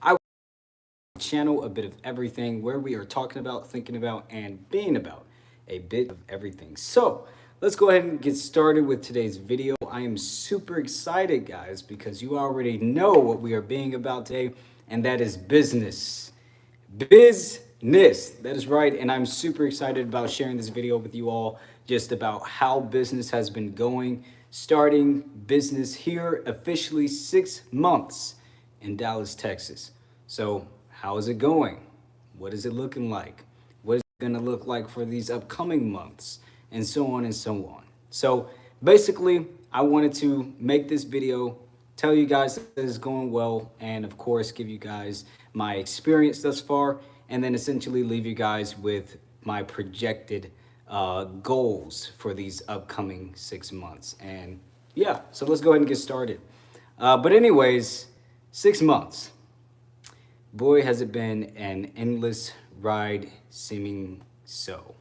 I channel a bit of everything where we are talking about, thinking about, and being about a bit of everything. So let's go ahead and get started with today's video. I am super excited, guys, because you already know what we are being about today, and that is business. Business. That is right. And I'm super excited about sharing this video with you all just about how business has been going. Starting business here officially 6 months in Dallas, Texas. So, how is it going? What is it looking like? What is it going to look like for these upcoming months? And so on and so on. So, basically, I wanted to make this video, tell you guys that it's going well, and of course, give you guys my experience thus far, and then essentially leave you guys with my projected goals for these upcoming 6 months. And yeah, so let's go ahead and get started. But, anyways, 6 months. Boy, has it been an endless ride, seeming so.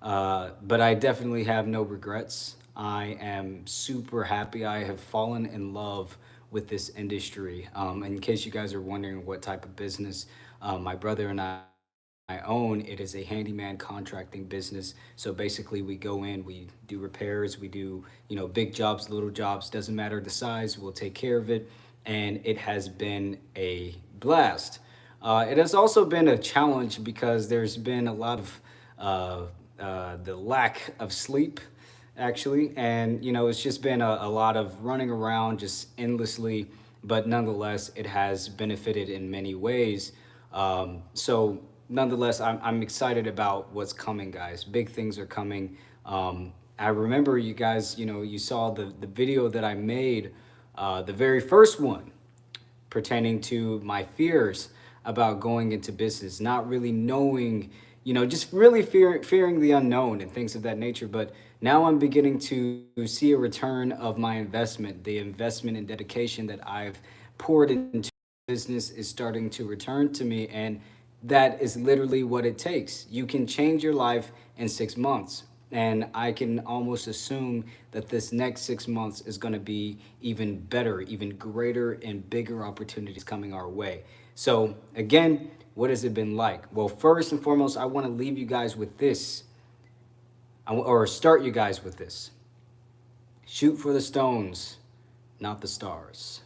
But I definitely have no regrets. I am super happy. I have fallen in love with this industry. In case you guys are wondering what type of business my brother and I own, it is a handyman contracting business. So basically, we go in, we do repairs, we do big jobs, little jobs, doesn't matter the size. We'll take care of it, and it has been a blast. It has also been a challenge because there's been a lot of the lack of sleep, actually. And, it's just been a lot of running around just endlessly, but nonetheless, it has benefited in many ways. So, nonetheless, I'm excited about what's coming, guys. Big things are coming. I remember you guys, you saw the video that I made, the very first one pertaining to my fears about going into business, not really knowing, just really fearing the unknown and things of that nature. But now I'm beginning to see a return of my investment. The investment and dedication that I've poured into business is starting to return to me. And that is literally what it takes. You can change your life in 6 months. And I can almost assume that this next 6 months is going to be even better, even greater, and bigger opportunities coming our way. So, again, what has it been like? Well, first and foremost, I want to leave you guys with this, or start you guys with this. Shoot for the stones, not the stars.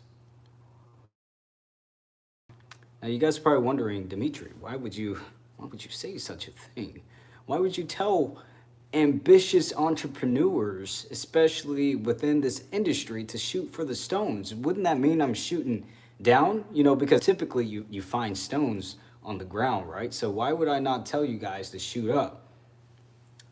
Now, you guys are probably wondering, Dimitri, why would you say such a thing? Why would you tell ambitious entrepreneurs, especially within this industry, to shoot for the stones? Wouldn't that mean I'm shooting down? Because typically you find stones on the ground, right? So why would I not tell you guys to shoot up?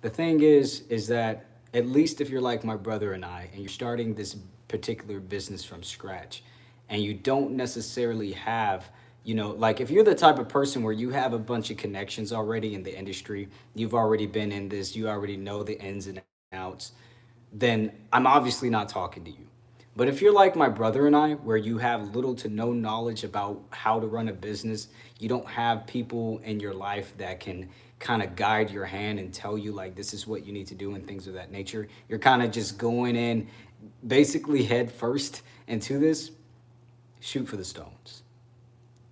The thing is that at least if you're like my brother and I, and you're starting this particular business from scratch, and you don't necessarily have, like if you're the type of person where you have a bunch of connections already in the industry, you've already been in this, you already know the ins and outs, then I'm obviously not talking to you. But if you're like my brother and I, where you have little to no knowledge about how to run a business, you don't have people in your life that can kind of guide your hand and tell you, like, this is what you need to do and things of that nature. You're kind of just going in basically head first into this, shoot for the stones.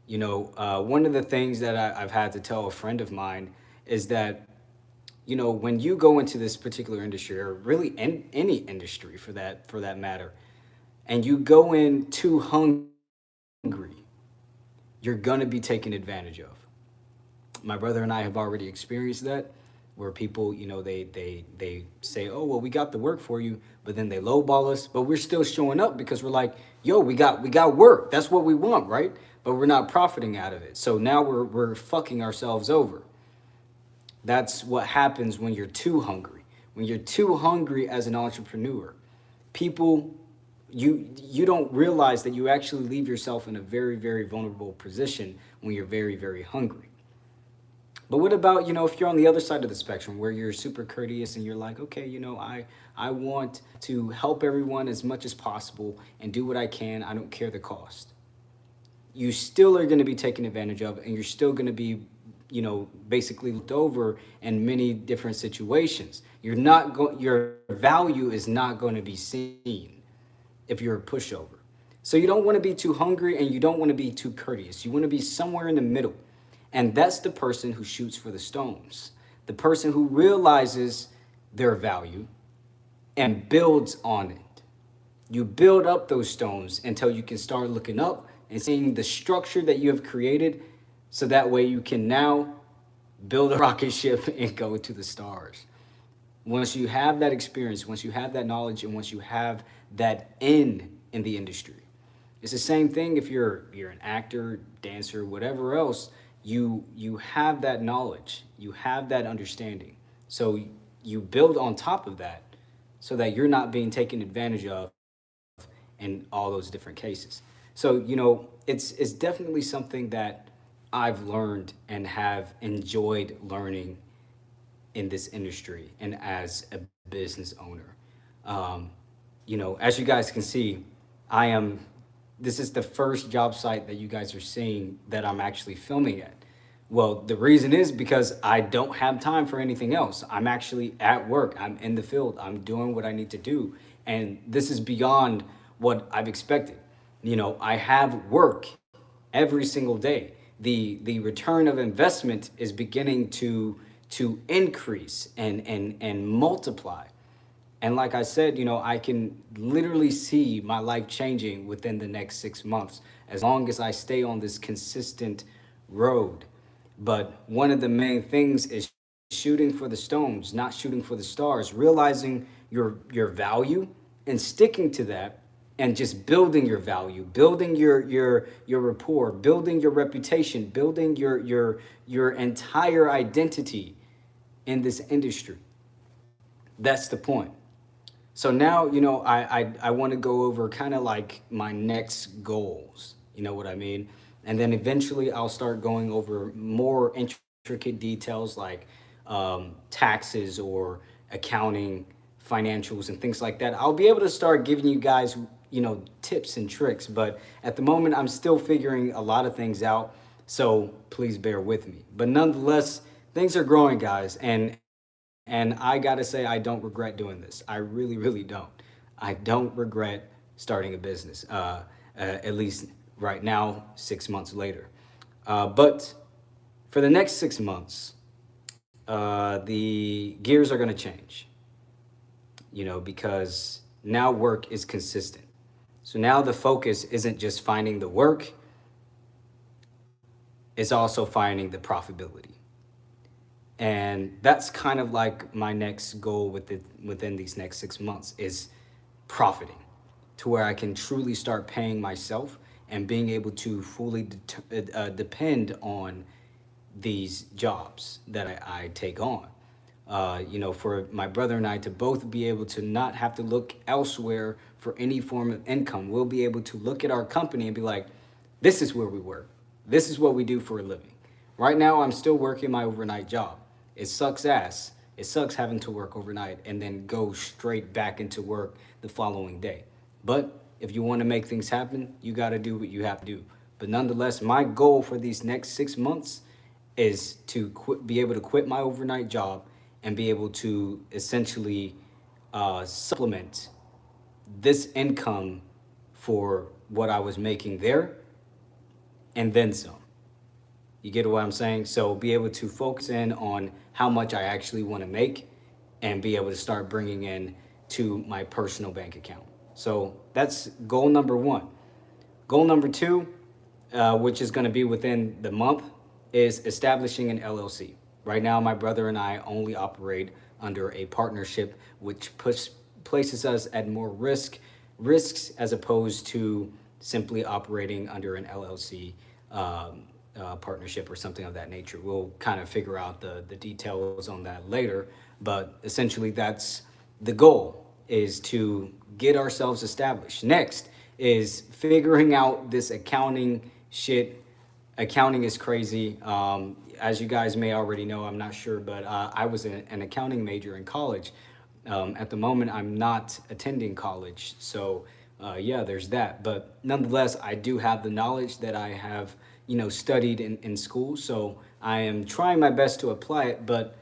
One of the things that I've had to tell a friend of mine is that when you go into this particular industry, or really any industry for that matter, and you go in too hungry, you're gonna be taken advantage of. My brother and I have already experienced that, where people, they say, oh well, we got the work for you, but then they lowball us, but we're still showing up because we're like, yo, we got work. That's what we want, right? But we're not profiting out of it. So now we're fucking ourselves over. That's what happens when you're too hungry. When you're too hungry as an entrepreneur, people, you don't realize that you actually leave yourself in a very, very vulnerable position when you're very, very hungry. But what about, if you're on the other side of the spectrum where you're super courteous and you're like, okay, I want to help everyone as much as possible and do what I can. I don't care the cost. You still are going to be taken advantage of, and you're still going to be, basically looked over in many different situations. Your value is not going to be seen if you're a pushover. So you don't want to be too hungry and you don't want to be too courteous. You want to be somewhere in the middle. And that's the person who shoots for the stones, the person who realizes their value and builds on it. You build up those stones until you can start looking up and seeing the structure that you have created, so that way you can now build a rocket ship and go to the stars. Once you have that experience, once you have that knowledge, and once you have that in the industry, it's the same thing if you're an actor, dancer, whatever else. You have that knowledge, you have that understanding. So you build on top of that, so that you're not being taken advantage of in all those different cases. So it's definitely something that I've learned and have enjoyed learning in this industry and as a business owner. Um, as you guys can see, I am. This is the first job site that you guys are seeing that I'm actually filming at. Well, the reason is because I don't have time for anything else. I'm actually at work. I'm in the field. I'm doing what I need to do, and this is beyond what I've expected. I have work every single day. The return of investment is beginning to increase and multiply. And like I said, I can literally see my life changing within the next 6 months as long as I stay on this consistent road. But one of the main things is shooting for the stones, not shooting for the stars, realizing your value and sticking to that, and just building your value, building your rapport, building your reputation, building your entire identity in this industry. That's the point. So now, I want to go over kind of like my next goals. You know what I mean? And then eventually I'll start going over more intricate details like taxes or accounting, financials, and things like that. I'll be able to start giving you guys, tips and tricks. But at the moment, I'm still figuring a lot of things out. So please bear with me. But nonetheless, things are growing, guys. And I gotta say, I don't regret doing this. I really, really don't. I don't regret starting a business, at least right now, 6 months later. But for the next 6 months, the gears are gonna change, because now work is consistent. So now the focus isn't just finding the work, it's also finding the profitability. And that's kind of like my next goal within these next 6 months is profiting, to where I can truly start paying myself and being able to fully depend on these jobs that I take on. For my brother and I to both be able to not have to look elsewhere for any form of income. We'll be able to look at our company and be like, this is where we work. This is what we do for a living. Right now, I'm still working my overnight job. It sucks ass. It sucks having to work overnight and then go straight back into work the following day. But if you want to make things happen, you got to do what you have to do. But nonetheless, my goal for these next 6 months is to be able to quit my overnight job and be able to essentially supplement this income for what I was making there and then some. You get what I'm saying? So be able to focus in on how much I actually want to make and be able to start bringing in to my personal bank account. So that's goal number one. Goal number two, which is going to be within the month, is establishing an LLC. Right now, my brother and I only operate under a partnership, which places us at more risks as opposed to simply operating under an LLC partnership or something of that nature. We'll kind of figure out the details on that later, but essentially that's the goal, is to get ourselves established. Next is figuring out this accounting shit. Accounting is crazy. As you guys may already know, I'm not sure, but I was an accounting major in college. At the moment, I'm not attending college. So yeah, there's that. But nonetheless, I do have the knowledge that I have, studied in school. So I am trying my best to apply it, but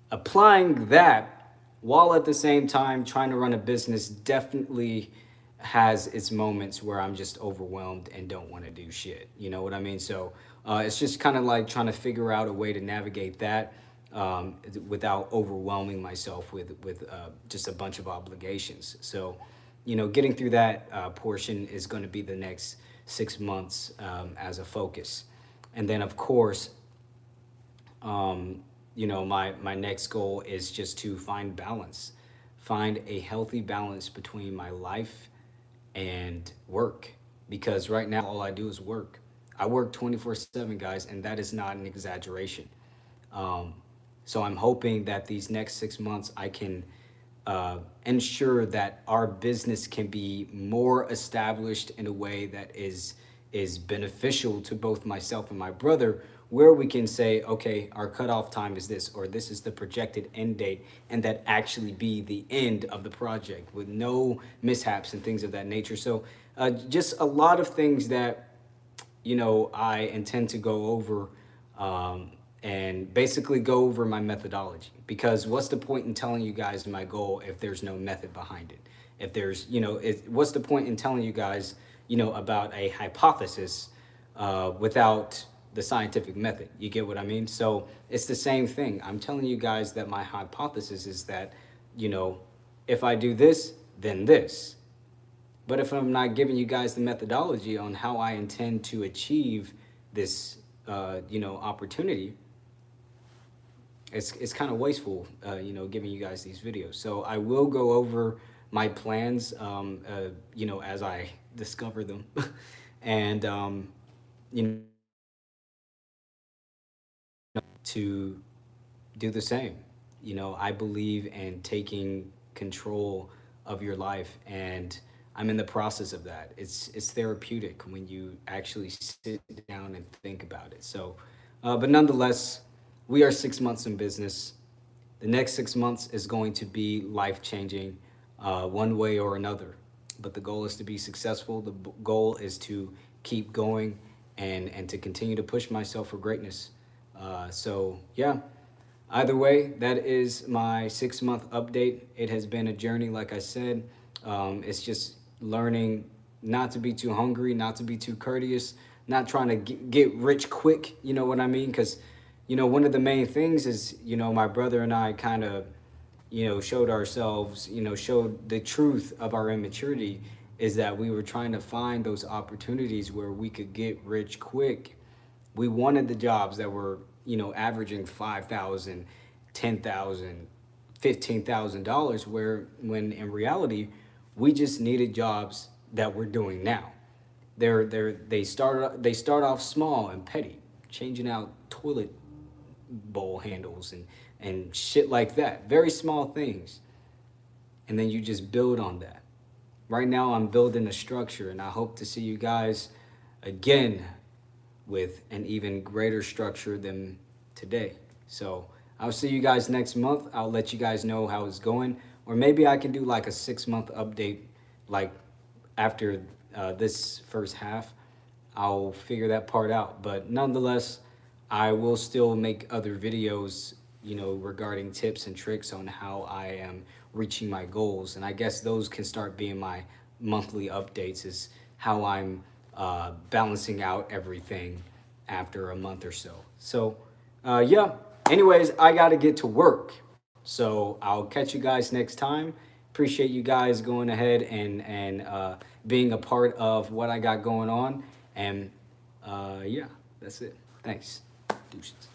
applying that while at the same time trying to run a business definitely has its moments where I'm just overwhelmed and don't want to do shit. You know what I mean? So it's just kind of like trying to figure out a way to navigate that without overwhelming myself with just a bunch of obligations. So, getting through that portion is going to be the next 6 months as a focus. And then, of course, my next goal is just to find balance, find a healthy balance between my life and work. Because right now, all I do is work. I work 24/7, guys, and that is not an exaggeration. Um, so I'm hoping that these next 6 months I can ensure that our business can be more established in a way that is beneficial to both myself and my brother, where we can say, okay, our cutoff time is this, or this is the projected end date, and that actually be the end of the project with no mishaps and things of that nature. So just a lot of things that I intend to go over and basically go over my methodology. Because what's the point in telling you guys my goal if there's no method behind it? If there's, what's the point in telling you guys, about a hypothesis without the scientific method? You get what I mean? So it's the same thing. I'm telling you guys that my hypothesis is that, if I do this, then this. But if I'm not giving you guys the methodology on how I intend to achieve this, opportunity, it's kind of wasteful, giving you guys these videos. So I will go over my plans, as I discover them, and you know, to do the same. I believe in taking control of your life, and I'm in the process of that. It's therapeutic when you actually sit down and think about it. So, but nonetheless, we are 6 months in business. The next 6 months is going to be life changing, one way or another. But the goal is to be successful. The goal is to keep going and to continue to push myself for greatness. So yeah, either way, that is my 6 month update. It has been a journey, like I said. It's just learning not to be too hungry, not to be too courteous, not trying to get rich quick. You know what I mean? Because, one of the main things is, my brother and I kind of, showed ourselves, showed the truth of our immaturity, is that we were trying to find those opportunities where we could get rich quick. We wanted the jobs that were, averaging 5,000, 10,000, $15,000, where when in reality, we just needed jobs that we're doing now. They start off small and petty, changing out toilet bowl handles and shit like that. Very small things. And then you just build on that. Right now I'm building a structure, and I hope to see you guys again with an even greater structure than today. So I'll see you guys next month. I'll let you guys know how it's going. Or maybe I can do like a 6 month update, like after this first half. I'll figure that part out. But nonetheless, I will still make other videos, regarding tips and tricks on how I am reaching my goals. And I guess those can start being my monthly updates, is how I'm balancing out everything after a month or so. So, yeah. Anyways, I got to get to work. So I'll catch you guys next time. Appreciate you guys going ahead and being a part of what I got going on. And yeah, that's it. Thanks. Deuces.